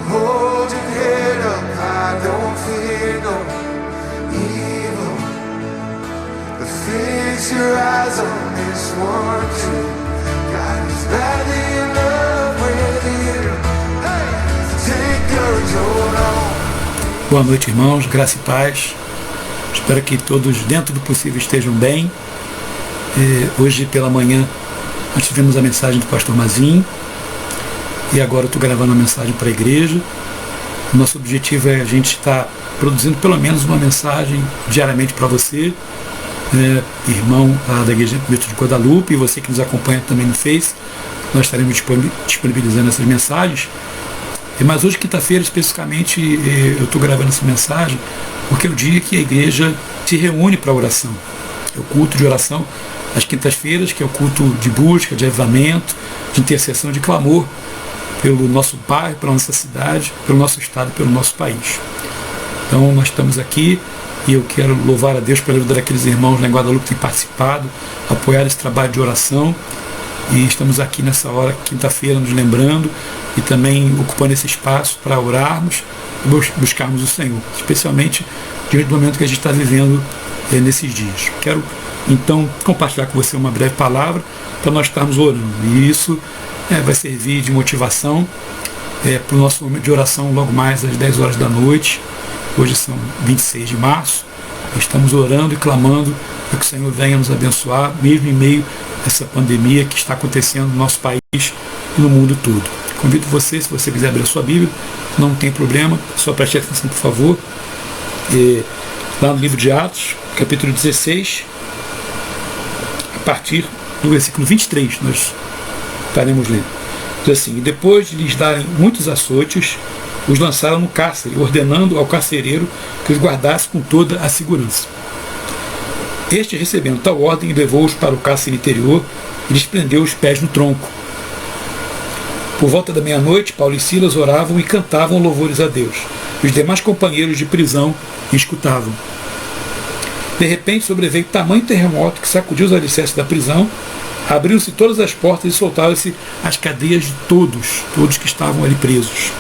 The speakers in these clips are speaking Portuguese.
Hold your head up high, don't fear no evil. But fix your eyes on this one truth. God is madly in love with you. Hey, take courage, hold on. Boa noite, irmãos, graça e paz. Espero que todos, dentro do possível, estejam bem. Hoje pela manhã nós tivemos a mensagem do pastor Mazinho e agora eu estou gravando a mensagem para a igreja. O nosso objetivo é a gente estar produzindo pelo menos uma mensagem diariamente para você, irmão da Igreja Cristo de Guadalupe, e você que nos acompanha também no Face. Nós estaremos disponibilizando essas mensagens. Mas hoje, quinta-feira, especificamente, eu estou gravando essa mensagem porque é o dia que a igreja se reúne para oração. É o culto de oração às quintas-feiras, que é o culto de busca, de avivamento, de intercessão, de clamor pelo nosso bairro, pela nossa cidade, pelo nosso estado e pelo nosso país. Então nós estamos aqui e eu quero louvar a Deus pela vida daqueles irmãos lá em Guadalupe que têm participado, apoiado esse trabalho de oração. E estamos aqui nessa hora, quinta-feira, nos lembrando e também ocupando esse espaço para orarmos e buscarmos o Senhor, especialmente diante do momento que a gente está vivendo nesses dias. Quero então compartilhar com você uma breve palavra para nós estarmos orando, e isso vai servir de motivação para o nosso momento de oração logo mais às 10 horas da noite. Hoje são 26 de março, estamos orando e clamando para que o Senhor venha nos abençoar, mesmo em meio a essa pandemia que está acontecendo no nosso país e no mundo todo. Convido você, se você quiser abrir a sua Bíblia, não tem problema, só preste atenção, por favor. Lá no livro de Atos, capítulo 16, a partir do versículo 23, nós estaremos lendo. Diz assim: e depois de lhes darem muitos açoites, os lançaram no cárcere, ordenando ao carcereiro que os guardasse com toda a segurança. Este, recebendo tal ordem, levou-os para o cárcere interior e lhes prendeu os pés no tronco. Por volta da meia-noite, Paulo e Silas oravam e cantavam louvores a Deus. Os demais companheiros de prisão escutavam. De repente sobreveio tamanho terremoto que sacudiu os alicerces da prisão, abriu-se todas as portas e soltaram-se as cadeias de todos que estavam ali presos.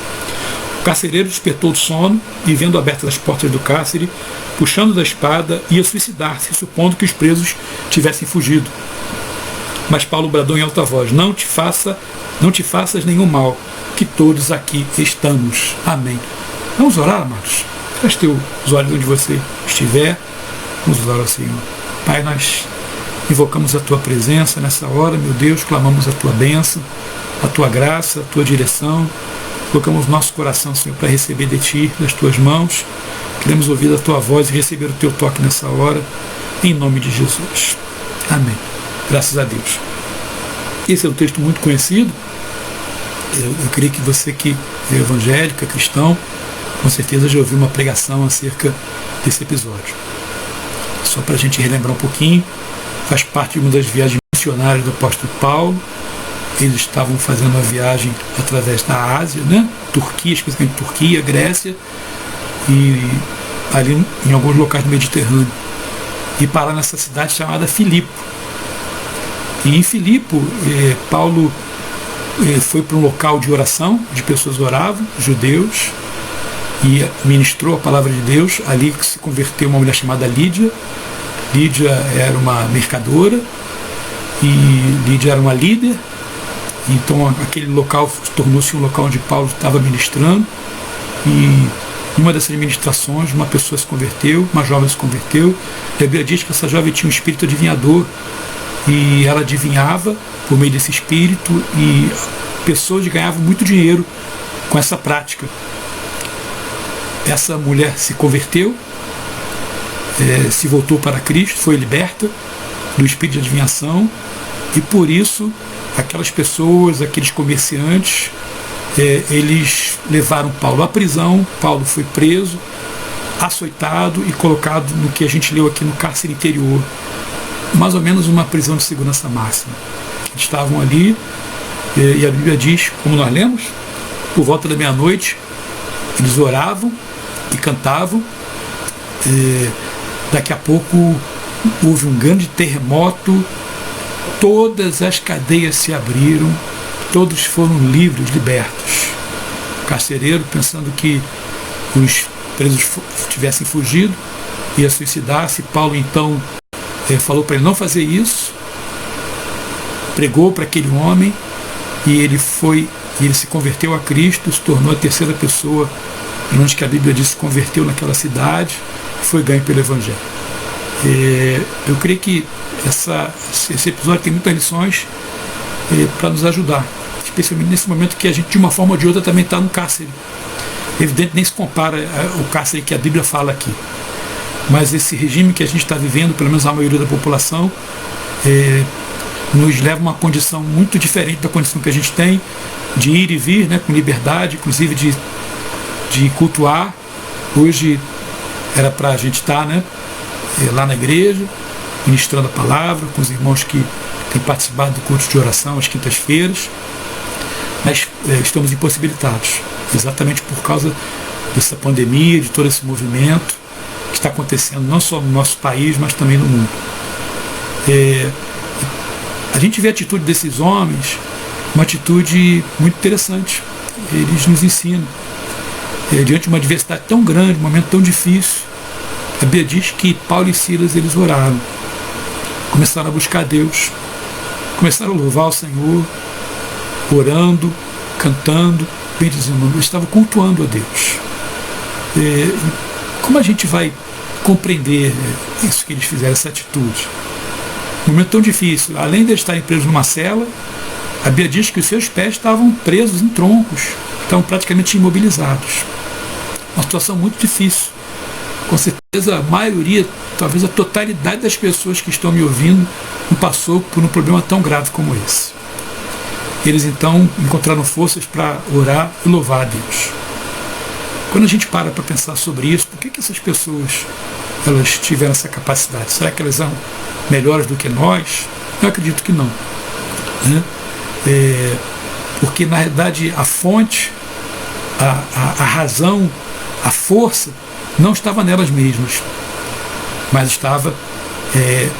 O carcereiro despertou do sono e, vendo abertas as portas do cárcere, puxando da espada, ia suicidar-se, supondo que os presos tivessem fugido. Mas Paulo bradou em alta voz: não te faças nenhum mal, que todos aqui estamos. Amém. Vamos orar, amados? Feche teus olhos onde você estiver. Vamos orar ao Senhor. Pai, nós invocamos a Tua presença nessa hora, meu Deus, clamamos a Tua bênção, a Tua graça, a Tua direção. Colocamos nosso coração, Senhor, para receber de Ti, das Tuas mãos. Queremos ouvir a Tua voz e receber o Teu toque nessa hora, em nome de Jesus. Amém. Graças a Deus. Esse é um texto muito conhecido. Eu creio que você que é evangélico, é cristão, com certeza já ouviu uma pregação acerca desse episódio. Só para a gente relembrar um pouquinho, faz parte de uma das viagens missionárias do apóstolo Paulo. Eles estavam fazendo uma viagem através da Ásia, Turquia, especialmente Turquia, Grécia, e ali em alguns locais do Mediterrâneo. E parar nessa cidade chamada Filipo. E em Filipo, Paulo foi para um local de oração, onde pessoas oravam, judeus, e ministrou a palavra de Deus. Ali que se converteu uma mulher chamada Lídia. Lídia era uma mercadora e Lídia era uma líder. Então aquele local tornou-se um local onde Paulo estava ministrando, e em uma dessas ministrações uma pessoa se converteu, uma jovem se converteu, e a Bíblia diz que essa jovem tinha um espírito adivinhador, e ela adivinhava por meio desse espírito, e pessoas ganhavam muito dinheiro com essa prática. Essa mulher se converteu, se voltou para Cristo, foi liberta do espírito de adivinhação, e por isso aquelas pessoas, aqueles comerciantes, eles levaram Paulo à prisão. Paulo foi preso, açoitado e colocado no que a gente leu aqui no cárcere interior, mais ou menos uma prisão de segurança máxima. Eles estavam ali, e a Bíblia diz, como nós lemos, por volta da meia-noite, eles oravam e cantavam. Daqui a pouco houve um grande terremoto, todas as cadeias se abriram, todos foram livres, libertos. carcereiro, pensando que os presos tivessem fugido, ia suicidar-se. Paulo então falou para ele não fazer isso, pregou para aquele homem, e ele se converteu a Cristo, se tornou a terceira pessoa, onde que a Bíblia diz, se converteu naquela cidade, e foi ganho pelo Evangelho. Eu creio que esse episódio tem muitas lições para nos ajudar, especialmente nesse momento que a gente, de uma forma ou de outra, também está no cárcere. Evidente, nem se compara o cárcere que a Bíblia fala aqui, mas esse regime que a gente está vivendo, pelo menos a maioria da população, nos leva a uma condição muito diferente da condição que a gente tem de ir e vir, né, com liberdade, inclusive de cultuar. Hoje era para a gente estar, né, lá na igreja, ministrando a palavra, com os irmãos que têm participado do culto de oração às quintas-feiras, mas estamos impossibilitados, exatamente por causa dessa pandemia, de todo esse movimento que está acontecendo não só no nosso país, mas também no mundo. A gente vê a atitude desses homens, uma atitude muito interessante. Eles nos ensinam. Diante de uma adversidade tão grande, um momento tão difícil, a Bíblia diz que Paulo e Silas, eles oraram. Começaram a buscar Deus. Começaram a louvar o Senhor, orando, cantando, bendizendo. Eles estavam cultuando a Deus. Como a gente vai compreender isso que eles fizeram, essa atitude? Um momento tão difícil, além de estarem presos numa cela, a Bíblia diz que os seus pés estavam presos em troncos, estavam praticamente imobilizados. Uma situação muito difícil. Com certeza a maioria, talvez a totalidade das pessoas que estão me ouvindo não passou por um problema tão grave como esse. Eles então encontraram forças para orar e louvar a Deus. Quando a gente para pensar sobre isso, por que essas pessoas elas tiveram essa capacidade? Será que elas são melhores do que nós? Eu acredito que não. Porque na realidade a fonte, a razão, a força não estava nelas mesmas, mas estava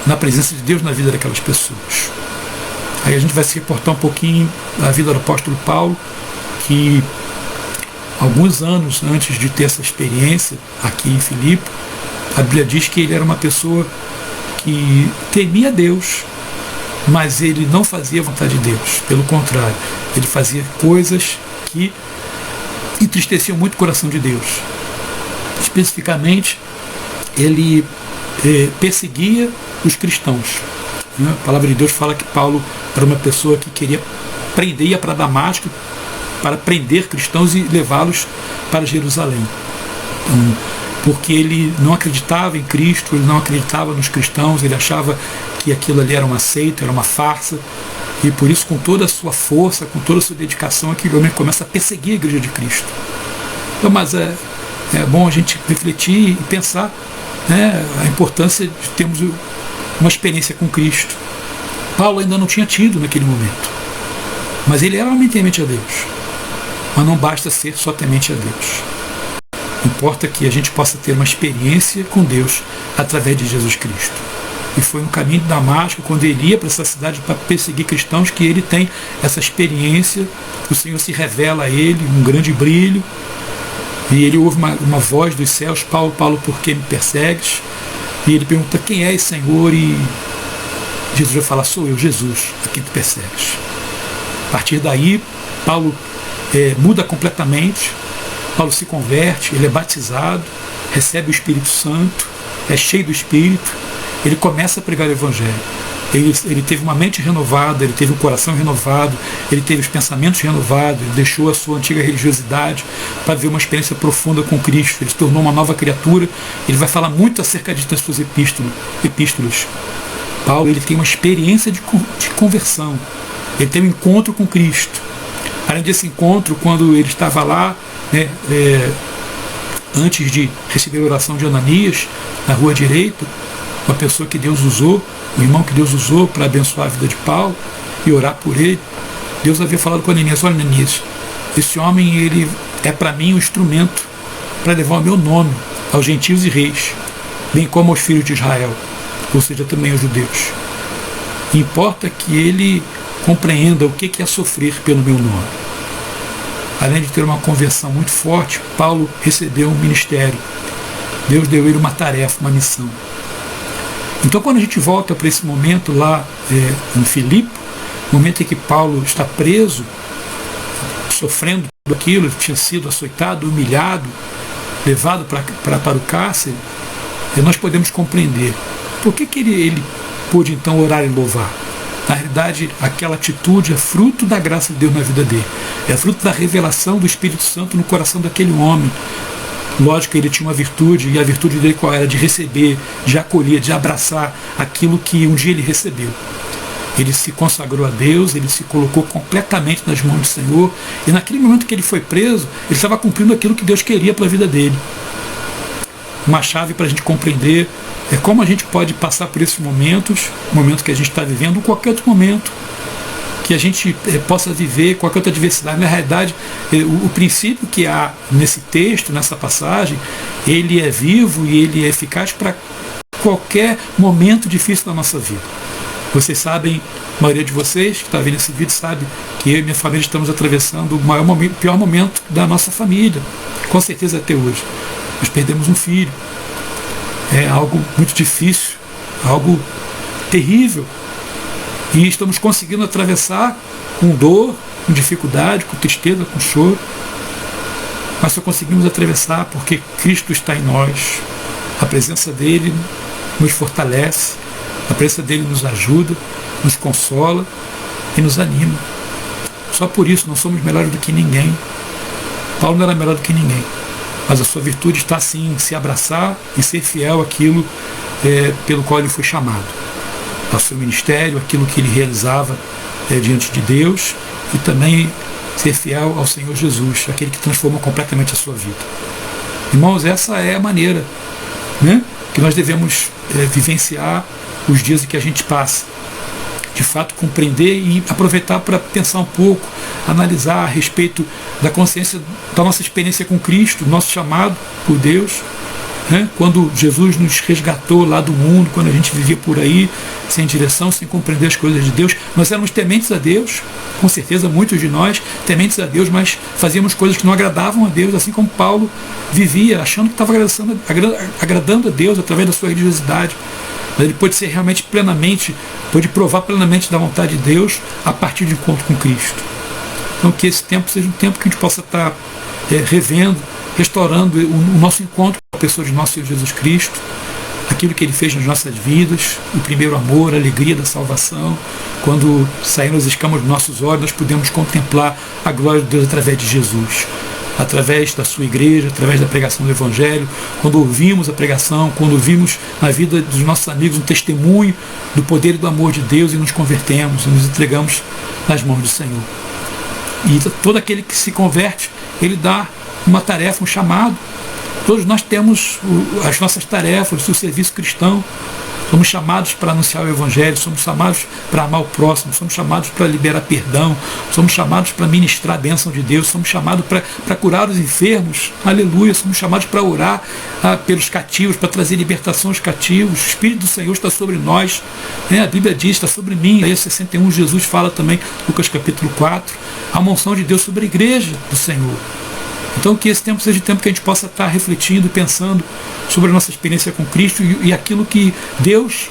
na presença de Deus na vida daquelas pessoas. Aí a gente vai se reportar um pouquinho da vida do apóstolo Paulo, que alguns anos antes de ter essa experiência aqui em Filipe, a Bíblia diz que ele era uma pessoa que temia Deus, mas ele não fazia a vontade de Deus. Pelo contrário, ele fazia coisas que entristeciam muito o coração de Deus. Especificamente, ele perseguia os cristãos. A palavra de Deus fala que Paulo era uma pessoa que queria prender, ia para Damasco para prender cristãos e levá-los para Jerusalém. Então, porque ele não acreditava em Cristo, ele não acreditava nos cristãos, ele achava que aquilo ali era uma seita, era uma farsa, e por isso, com toda a sua força, com toda a sua dedicação, aquele homem começa a perseguir a igreja de Cristo. Então, mas é bom a gente refletir e pensar, né, a importância de termos uma experiência com Cristo. Paulo ainda não tinha tido naquele momento, mas ele era realmente temente a Deus. Mas não basta ser só temente a Deus. Importa que a gente possa ter uma experiência com Deus através de Jesus Cristo. E foi no caminho de Damasco, quando ele ia para essa cidade para perseguir cristãos, que ele tem essa experiência. O Senhor se revela a ele, um grande brilho, e ele ouve uma voz dos céus: Paulo, Paulo, por que me persegues? E ele pergunta: quem és, Senhor? E Jesus vai falar: sou eu, Jesus, a quem tu persegues. A partir daí, Paulo muda completamente. Paulo se converte, ele é batizado, recebe o Espírito Santo, é cheio do Espírito, ele começa a pregar o Evangelho. Ele teve uma mente renovada, ele teve um coração renovado, ele teve os pensamentos renovados, ele deixou a sua antiga religiosidade para viver uma experiência profunda com Cristo. Ele se tornou uma nova criatura. Ele vai falar muito acerca disso nas suas epístolas. Paulo, ele tem uma experiência de conversão, ele tem um encontro com Cristo. Além desse encontro, quando ele estava lá, né, antes de receber a oração de Ananias, na rua direita, uma pessoa que Deus usou, um irmão que Deus usou para abençoar a vida de Paulo e orar por ele, Deus havia falado com Ananias: olha, Ananias, esse homem, ele é para mim um instrumento para levar o meu nome aos gentios e reis, bem como aos filhos de Israel, ou seja, também aos judeus. Importa que ele compreenda o que é sofrer pelo meu nome. além de ter uma conversão muito forte, Paulo recebeu um ministério. Deus deu a ele uma tarefa, uma missão. Então, quando a gente volta para esse momento lá em Filipe, momento em que Paulo está preso, sofrendo tudo aquilo, ele tinha sido açoitado, humilhado, levado para o cárcere, nós podemos compreender por que ele pôde então orar e louvar. Na realidade, aquela atitude é fruto da graça de Deus na vida dele, é fruto da revelação do Espírito Santo no coração daquele homem. Lógico que ele tinha uma virtude, e a virtude dele qual era? De receber, de acolher, de abraçar aquilo que um dia ele recebeu. Ele se consagrou a Deus, ele se colocou completamente nas mãos do Senhor, e naquele momento que ele foi preso, ele estava cumprindo aquilo que Deus queria para a vida dele. Uma chave para a gente compreender é como a gente pode passar por esses momentos, o momento que a gente está vivendo, ou qualquer outro momento que a gente possa viver, qualquer outra adversidade. Na realidade, o princípio que há nesse texto, nessa passagem, ele é vivo e ele é eficaz para qualquer momento difícil da nossa vida. Vocês sabem, a maioria de vocês que está vendo esse vídeo sabe que eu e minha família estamos atravessando o pior momento da nossa família, com certeza até hoje. Nós perdemos um filho. É algo muito difícil, algo terrível. E estamos conseguindo atravessar com dor, com dificuldade, com tristeza, com choro. Mas só conseguimos atravessar porque Cristo está em nós. A presença dele nos fortalece, a presença dele nos ajuda, nos consola e nos anima. Só por isso não somos melhores do que ninguém. Paulo não era melhor do que ninguém. Mas a sua virtude está sim em se abraçar e ser fiel àquilo pelo qual ele foi chamado. Ao seu ministério, aquilo que ele realizava diante de Deus, e também ser fiel ao Senhor Jesus, aquele que transforma completamente a sua vida. Irmãos, essa é a maneira, né, que nós devemos vivenciar os dias em que a gente passa. De fato, compreender e aproveitar para pensar um pouco, analisar a respeito da consciência da nossa experiência com Cristo, nosso chamado por Deus. Quando Jesus nos resgatou lá do mundo, quando a gente vivia por aí, sem direção, sem compreender as coisas de Deus, nós éramos tementes a Deus, com certeza muitos de nós tementes a Deus, mas fazíamos coisas que não agradavam a Deus, assim como Paulo vivia, achando que estava agradando a Deus através da sua religiosidade. Mas ele pôde ser realmente plenamente, pôde provar plenamente da vontade de Deus a partir do encontro com Cristo. Então que esse tempo seja um tempo que a gente possa estar revendo, restaurando o nosso encontro com a pessoa de nosso Senhor Jesus Cristo, aquilo que ele fez nas nossas vidas, o primeiro amor, a alegria da salvação. Quando saímos as escamas dos nossos olhos, nós podemos contemplar a glória de Deus através de Jesus, através da sua igreja, através da pregação do Evangelho. Quando ouvimos a pregação, quando ouvimos na vida dos nossos amigos um testemunho do poder e do amor de Deus e nos convertemos, e nos entregamos nas mãos do Senhor. E todo aquele que se converte, ele dá uma tarefa, um chamado. Todos nós temos as nossas tarefas, o serviço cristão. Somos chamados para anunciar o Evangelho, somos chamados para amar o próximo, somos chamados para liberar perdão, somos chamados para ministrar a bênção de Deus, somos chamados para curar os enfermos, aleluia, somos chamados para orar pelos cativos, para trazer libertação aos cativos. O Espírito do Senhor está sobre nós, a Bíblia diz, está sobre mim. Aí 61, Jesus fala também, Lucas capítulo 4, a unção de Deus sobre a igreja do Senhor. Então que esse tempo seja o tempo que a gente possa estar refletindo, pensando sobre a nossa experiência com Cristo e aquilo que Deus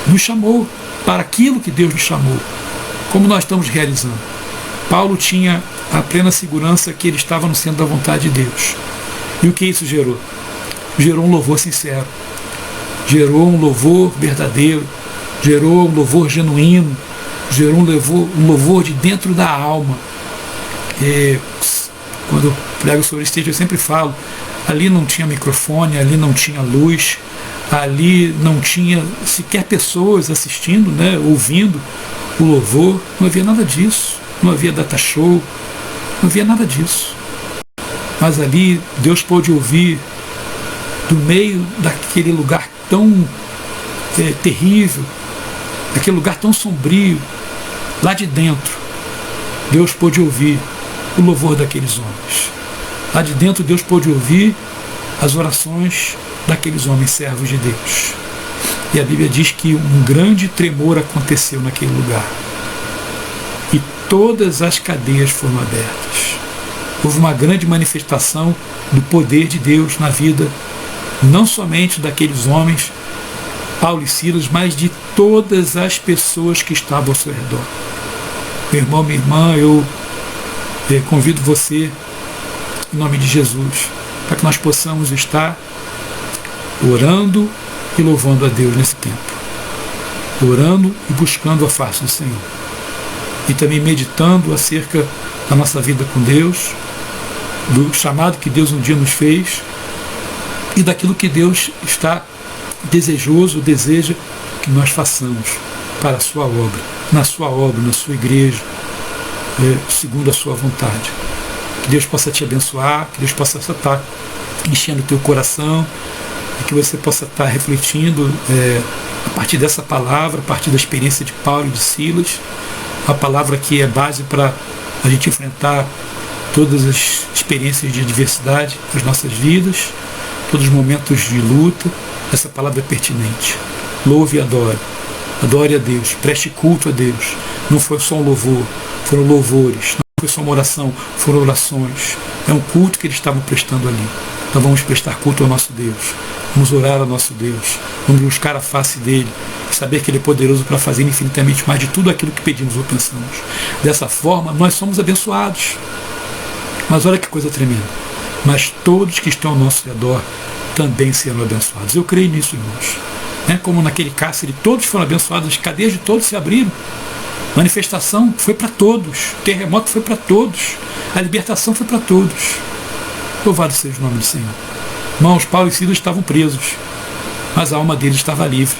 nos chamou, para aquilo que Deus nos chamou, como nós estamos realizando. Paulo tinha a plena segurança que ele estava no centro da vontade de Deus. E o que isso gerou? Gerou um louvor sincero, gerou um louvor verdadeiro, gerou um louvor genuíno, gerou um louvor de dentro da alma. Quando eu prego sobre esse texto, eu sempre falo, ali não tinha microfone, ali não tinha luz, ali não tinha sequer pessoas assistindo, ouvindo o louvor, não havia nada disso, não havia data show, não havia nada disso. Mas ali Deus pôde ouvir do meio daquele lugar tão terrível, daquele lugar tão sombrio, lá de dentro, Deus pôde ouvir o louvor daqueles homens. Lá de dentro Deus pôde ouvir as orações daqueles homens servos de Deus. E a Bíblia diz que um grande tremor aconteceu naquele lugar. E todas as cadeias foram abertas. houve uma grande manifestação do poder de Deus na vida, não somente daqueles homens, Paulo e Silas, mas de todas as pessoas que estavam ao seu redor. Meu irmão, minha irmã, eu convido você, em nome de Jesus, para que nós possamos estar orando e louvando a Deus nesse tempo. Orando e buscando a face do Senhor. E também meditando acerca da nossa vida com Deus, do chamado que Deus um dia nos fez e daquilo que Deus está desejoso, deseja que nós façamos para a sua obra, na sua igreja, segundo a sua vontade. Que Deus possa te abençoar, que Deus possa estar enchendo o teu coração e que você possa estar refletindo a partir dessa palavra, a partir da experiência de Paulo e de Silas, a palavra que é base para a gente enfrentar todas as experiências de adversidade das nossas vidas, todos os momentos de luta. Essa palavra é pertinente. Louve e adore. Adore a Deus. Preste culto a Deus. Não foi só um louvor, foram louvores. Não foi só uma oração, foram orações. É um culto que eles estavam prestando ali. Então vamos prestar culto ao nosso Deus. Vamos orar ao nosso Deus. Vamos buscar a face dele. E saber que ele é poderoso para fazer infinitamente mais de tudo aquilo que pedimos ou pensamos. Dessa forma, nós somos abençoados. Mas olha que coisa tremenda. Mas todos que estão ao nosso redor também serão abençoados. Eu creio nisso, irmãos. Como naquele cárcere, todos foram abençoados, as cadeias de todos se abriram. A manifestação foi para todos. O terremoto foi para todos. A libertação foi para todos. Louvado seja o nome do Senhor. Irmãos, Paulo e Silas estavam presos, mas a alma deles estava livre.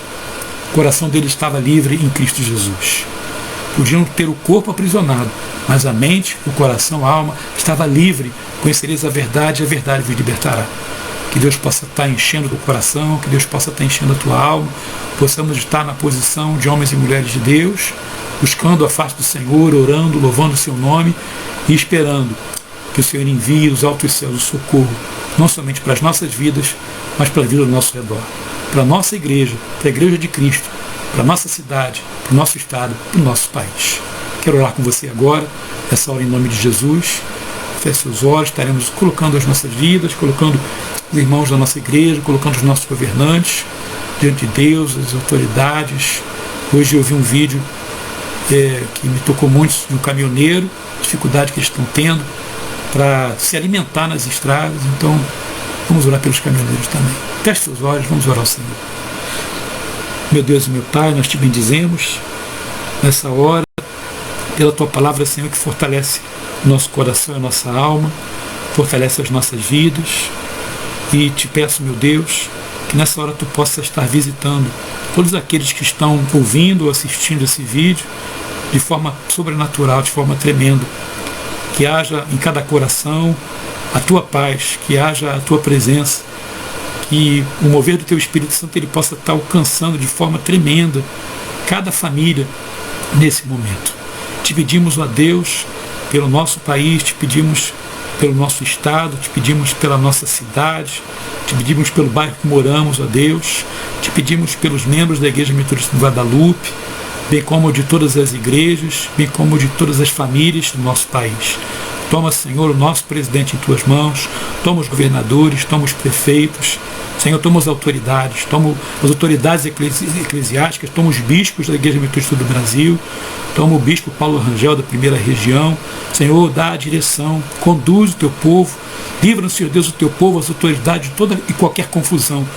O coração deles estava livre em Cristo Jesus. Podiam ter o corpo aprisionado, mas a mente, o coração, a alma estava livre. Conhecereis a verdade vos libertará. Que Deus possa estar enchendo o teu coração, que Deus possa estar enchendo a tua alma, possamos estar na posição de homens e mulheres de Deus, buscando a face do Senhor, orando, louvando o seu nome e esperando que o Senhor envie os altos céus o socorro, não somente para as nossas vidas, mas para a vida do nosso redor, para a nossa igreja, para a igreja de Cristo, para a nossa cidade, para o nosso estado, para o nosso país. Quero orar com você agora, essa hora em nome de Jesus. Feche seus olhos, estaremos colocando as nossas vidas, colocando os irmãos da nossa igreja, colocando os nossos governantes diante de Deus, as autoridades. Hoje eu vi um vídeo que me tocou muito de um caminhoneiro, a dificuldade que eles estão tendo para se alimentar nas estradas. Então vamos orar pelos caminhoneiros também. Feche seus olhos, vamos orar ao Senhor. Meu Deus e meu Pai, nós te bendizemos nessa hora pela tua palavra, Senhor, que fortalece o nosso coração e a nossa alma, fortalece as nossas vidas. E te peço, meu Deus, que nessa hora tu possa estar visitando todos aqueles que estão ouvindo ou assistindo esse vídeo de forma sobrenatural, de forma tremenda. Que haja em cada coração a tua paz, que haja a tua presença, que o mover do teu Espírito Santo ele possa estar alcançando de forma tremenda cada família nesse momento. Te pedimos, ó Deus, pelo nosso país, te pedimos pelo nosso estado, te pedimos pela nossa cidade, te pedimos pelo bairro que moramos, ó Deus, te pedimos pelos membros da Igreja Metodista do Guadalupe, bem como de todas as igrejas, bem como de todas as famílias do nosso país. Toma, Senhor, o nosso presidente em tuas mãos, toma os governadores, toma os prefeitos, Senhor, toma as autoridades eclesiásticas, toma os bispos da Igreja Metodista do Brasil, toma o bispo Paulo Rangel da primeira região. Senhor, dá a direção, conduz o teu povo, livra, Senhor Deus, o teu povo, as autoridades de toda e qualquer confusão,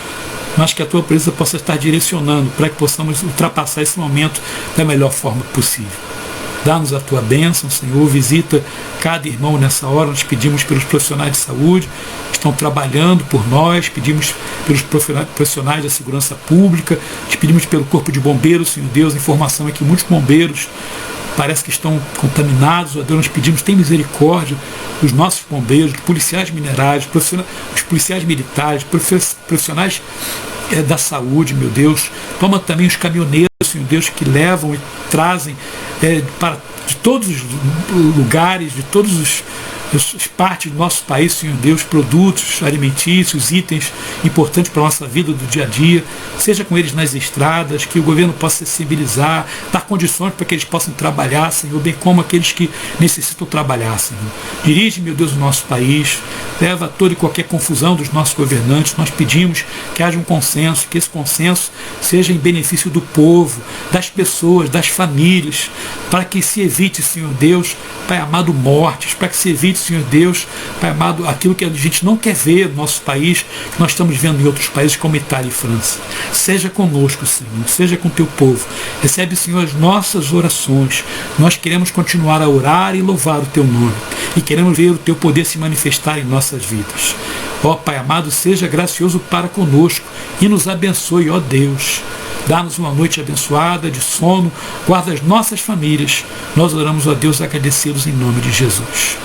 mas que a tua presença possa estar direcionando para que possamos ultrapassar esse momento da melhor forma possível. Dá-nos a tua bênção, Senhor, visita cada irmão nessa hora. Nós pedimos pelos profissionais de saúde que estão trabalhando por nós, pedimos pelos profissionais da segurança pública, te pedimos pelo corpo de bombeiros, Senhor Deus. A informação é que muitos bombeiros parece que estão contaminados, ó Deus, nós pedimos, tem misericórdia dos nossos bombeiros, dos policiais minerais, dos policiais militares, profissionais da saúde, meu Deus. Toma também os caminhoneiros, Senhor Deus, que levam e trazem de todos os lugares, de todos os parte do nosso país, Senhor Deus, produtos alimentícios, itens importantes para a nossa vida do dia a dia, seja com eles nas estradas, que o governo possa sensibilizar, dar condições para que eles possam trabalhar, Senhor, bem como aqueles que necessitam trabalhar, Senhor. Dirige, meu Deus, o nosso país, leva toda e qualquer confusão dos nossos governantes. Nós pedimos que haja um consenso, que esse consenso seja em benefício do povo, das pessoas, das famílias, para que se evite, Senhor Deus, Pai amado, mortes, para que se evite, Senhor Deus, Pai amado, aquilo que a gente não quer ver no nosso país, que nós estamos vendo em outros países como Itália e França. Seja conosco, Senhor, seja com o teu povo. Recebe, Senhor, as nossas orações. Nós queremos continuar a orar e louvar o teu nome. E queremos ver o teu poder se manifestar em nossas vidas. Ó Pai amado, seja gracioso para conosco e nos abençoe, ó Deus. Dá-nos uma noite abençoada, de sono, guarda as nossas famílias. Nós oramos a Deus agradecidos em nome de Jesus.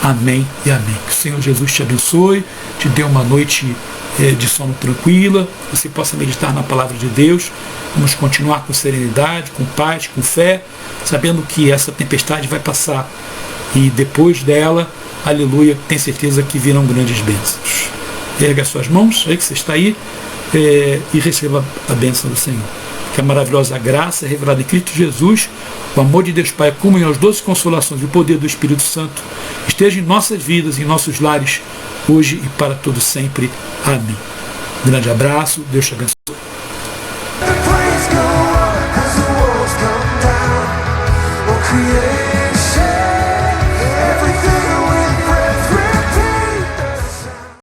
Amém e amém. Que o Senhor Jesus te abençoe, te dê uma noite de sono tranquila, que você possa meditar na palavra de Deus. Vamos continuar com serenidade, com paz, com fé, sabendo que essa tempestade vai passar e depois dela, aleluia, tem certeza que virão grandes bênçãos. Erga as suas mãos, aí que você está aí, e receba a bênção do Senhor. Que a maravilhosa graça revelada em Cristo Jesus, o amor de Deus Pai, a comunhão, as doces consolações e o poder do Espírito Santo esteja em nossas vidas, em nossos lares, hoje e para todo sempre. Amém. Um grande abraço, Deus te abençoe.